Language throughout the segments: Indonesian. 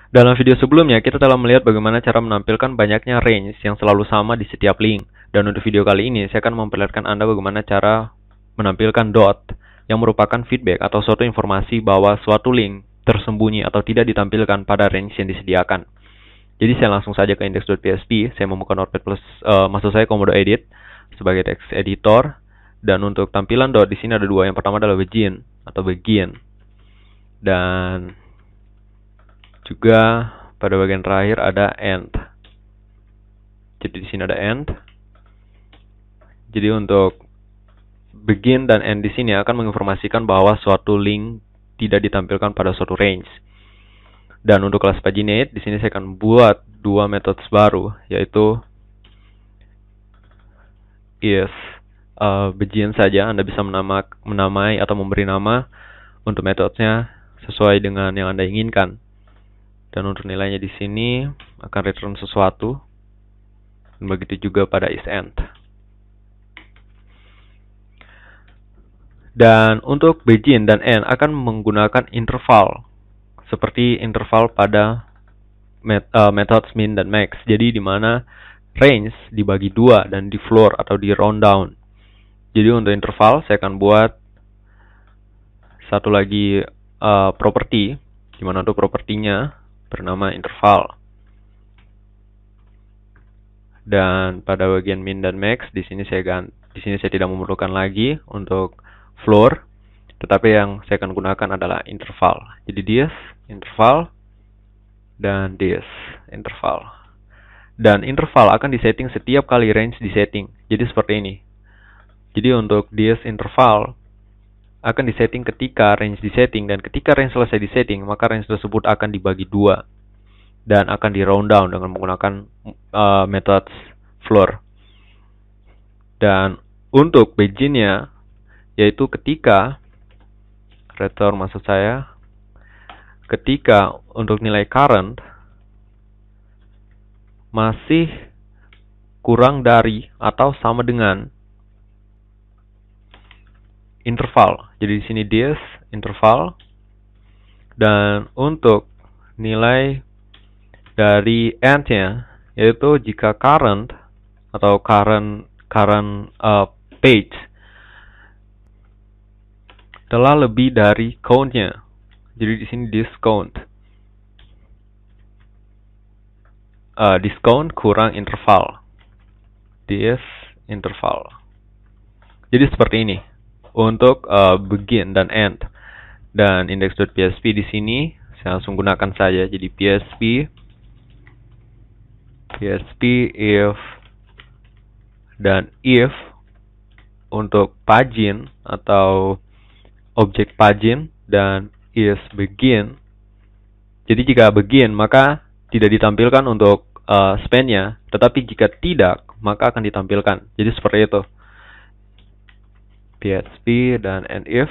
Dalam video sebelumnya, kita telah melihat bagaimana cara menampilkan banyaknya range yang selalu sama di setiap link. Dan untuk video kali ini, saya akan memperlihatkan Anda bagaimana cara menampilkan dot yang merupakan feedback atau suatu informasi bahwa suatu link tersembunyi atau tidak ditampilkan pada range yang disediakan. Jadi saya langsung saja ke index.php, saya membuka Notepad+, maksud saya Komodo Edit sebagai text editor. Dan untuk tampilan dot di sini ada dua. Yang pertama adalah begin atau begin. Dan juga pada bagian terakhir ada end. Jadi di sini ada end. Jadi untuk begin dan end di sini akan menginformasikan bahwa suatu link tidak ditampilkan pada suatu range. Dan untuk kelas paginate di sini saya akan buat dua metode baru, yaitu if begin saja. Anda bisa menamai atau memberi nama untuk metodenya sesuai dengan yang Anda inginkan. Dan untuk nilainya di sini akan return sesuatu. Dan begitu juga pada isEnd. Dan untuk begin dan end akan menggunakan interval seperti interval pada methods min dan max. Jadi di mana range dibagi dua dan di floor atau di round down. Jadi untuk interval saya akan buat satu lagi property, di mana untuk propertinya bernama interval. Dan pada bagian min dan max di sini saya tidak memerlukan lagi untuk floor, tetapi yang saya akan gunakan adalah interval. Jadi this interval dan this interval. Dan interval akan disetting setiap kali range disetting. Jadi seperti ini. Jadi untuk this interval akan disetting ketika range disetting, dan ketika range selesai disetting, maka range tersebut akan dibagi dua dan akan di round down dengan menggunakan metode floor. Dan untuk beginnya, yaitu ketika return, maksud saya ketika untuk nilai current masih kurang dari atau sama dengan interval. Jadi di sini this interval. Dan untuk nilai dari end-nya, yaitu jika current atau current page telah lebih dari count-nya. Jadi di sini discount. Discount kurang interval. This interval. Jadi seperti ini untuk begin dan end. Dan index.php di sini saya langsung gunakan saja. Jadi php if dan if untuk pagin atau objek pagin, dan is begin. Jadi jika begin maka tidak ditampilkan untuk span-nya, tetapi jika tidak maka akan ditampilkan. Jadi seperti itu. PHP dan end if.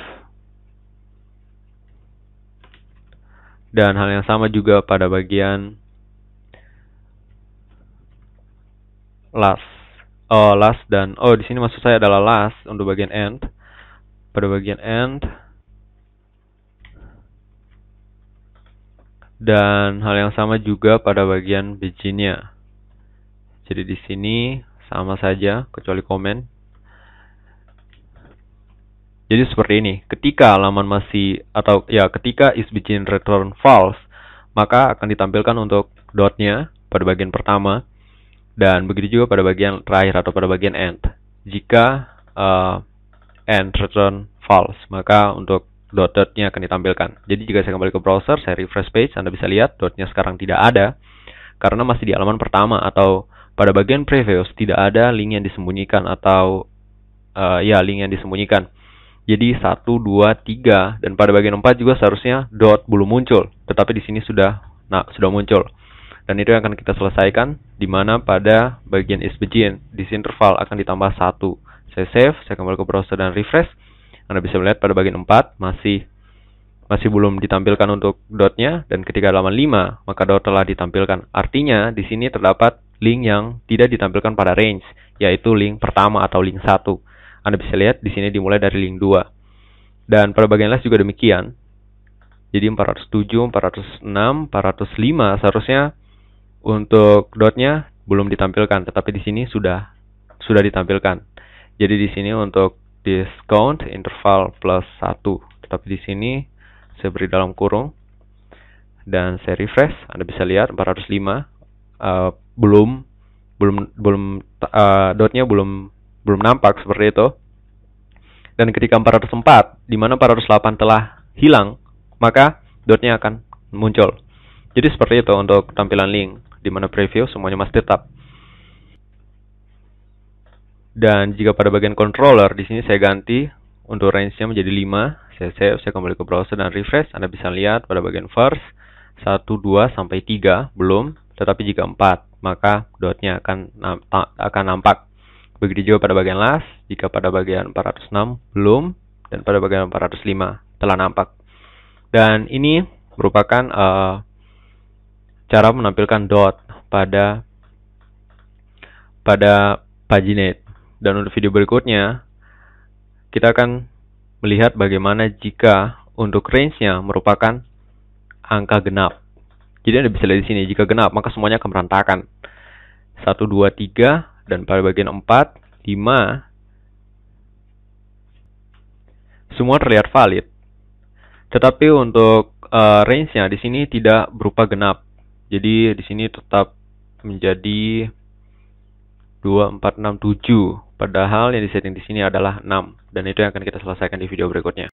Dan hal yang sama juga pada bagian last. Last dan di sini maksud saya adalah last untuk bagian end. Pada bagian end. Dan hal yang sama juga pada bagian beginnya. Jadi di sini sama saja kecuali komen. Jadi seperti ini. Ketika halaman ketika isBegin return false, maka akan ditampilkan untuk dotnya pada bagian pertama, dan begitu juga pada bagian terakhir atau pada bagian end. Jika end return false, maka untuk dot-dotnya akan ditampilkan. Jadi jika saya kembali ke browser, saya refresh page, Anda bisa lihat dotnya sekarang tidak ada karena masih di halaman pertama, atau pada bagian previous tidak ada link yang disembunyikan atau link yang disembunyikan. Jadi 1, 2, 3, dan pada bagian 4 juga seharusnya dot belum muncul, tetapi di sini sudah muncul. Dan itu yang akan kita selesaikan, di mana pada bagian isBegin this interval akan ditambah 1. Saya save, saya kembali ke browser dan refresh. Anda bisa melihat pada bagian 4 masih belum ditampilkan untuk dotnya, dan ketika halaman 5 maka dot telah ditampilkan. Artinya di sini terdapat link yang tidak ditampilkan pada range, yaitu link pertama atau link 1. Anda bisa lihat di sini dimulai dari link 2. Dan pada bagian last juga demikian. Jadi 407, 406, 405 seharusnya untuk dotnya belum ditampilkan, tetapi di sini sudah ditampilkan. Jadi di sini untuk discount interval plus 1, tetapi di sini saya beri dalam kurung dan saya refresh. Anda bisa lihat 405 dotnya belum nampak seperti itu. Dan ketika 404, di mana 408 telah hilang, maka dotnya akan muncul. Jadi seperti itu untuk tampilan link, di mana preview semuanya masih tetap. Dan jika pada bagian controller, di sini saya ganti untuk range-nya menjadi 5. Saya save, saya kembali ke browser dan refresh. Anda bisa lihat pada bagian first 1, 2 sampai 3 belum, tetapi jika 4, maka dotnya akan nampak. Begitu juga pada bagian last, jika pada bagian 406 belum, dan pada bagian 405 telah nampak. Dan ini merupakan cara menampilkan dot pada paginate. Dan untuk video berikutnya, kita akan melihat bagaimana jika untuk range-nya merupakan angka genap. Jadi Anda bisa lihat di sini, jika genap maka semuanya akan berantakan. 1, 2, 3, dan pada bagian 4, 5, semua terlihat valid. Tetapi untuk range-nya di sini tidak berupa genap. Jadi di sini tetap menjadi 2, 4, 6, 7. Padahal yang disetting di sini adalah 6. Dan itu yang akan kita selesaikan di video berikutnya.